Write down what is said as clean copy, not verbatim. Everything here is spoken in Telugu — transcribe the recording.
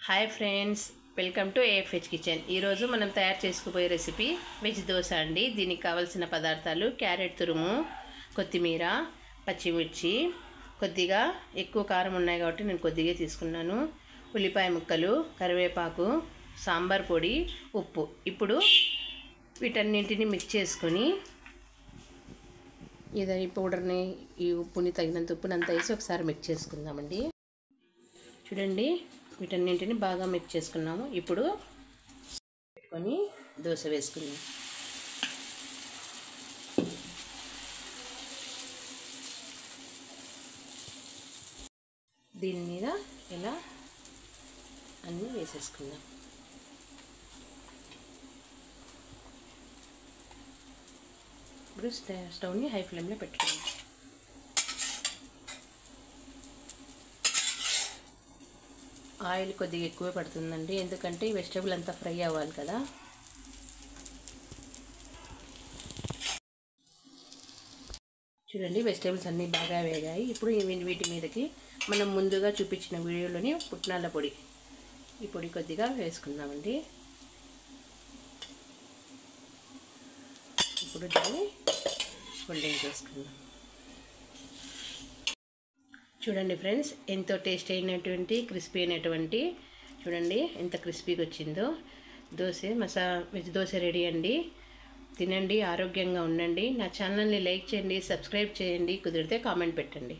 Hi friends, welcome to AFH kitchen. ఈరోజు మనం తయారు చేసుకుపోయే రెసిపీ వెజ్ దోశ అండి. దీనికి కావాల్సిన పదార్థాలు: క్యారెట్ తురుము, కొత్తిమీర, పచ్చిమిర్చి, కొద్దిగా ఎక్కువ కారం ఉన్నాయి కాబట్టి నేను కొద్దిగా తీసుకున్నాను, ఉల్లిపాయ ముక్కలు, కరివేపాకు, సాంబార్ పొడి, ఉప్పు. ఇప్పుడు వీటన్నింటిని మిక్స్ చేసుకొని ఈ పౌడర్ని, ఈ ఉప్పుని, తగినంత ఉప్పుని అంతా వేసి ఒకసారి మిక్స్ చేసుకుందామండి. చూడండి, వీటన్నింటిని బాగా మిక్స్ చేసుకున్నాము. ఇప్పుడు పెట్టుకొని దోశ వేసుకుందాం. దీని మీద ఇలా అన్నీ వేసేసుకుందాం. ఇప్పుడు స్టవ్ని హై ఫ్లేమ్లో పెట్టుకుందాం. ఆయిల్ కొద్దిగా ఎక్కువే పడుతుందండి, ఎందుకంటే ఈ వెజిటేబుల్ అంతా ఫ్రై అవ్వాలి కదా. చూడండి, వెజిటేబుల్స్ అన్నీ బాగా వేగాయి. ఇప్పుడు వీటి మీదకి మనం ముందుగా చూపించిన వీడియోలోని పుట్నాల పొడి, ఈ పొడి కొద్దిగా వేసుకుందామండి. ఇప్పుడు దాన్ని ఫోల్డింగ్ చేసుకుందాం. చూడండి ఫ్రెండ్స్, ఎంతో టేస్ట్ అయినటువంటి, క్రిస్పీ అయినటువంటి, చూడండి ఎంత క్రిస్పీగా వచ్చిందో వెజ్ దోశ రెడీ అండి. తినండి, ఆరోగ్యంగా ఉండండి. నా ఛానల్ని లైక్ చేయండి, సబ్స్క్రైబ్ చేయండి, కుదిరితే కామెంట్ పెట్టండి.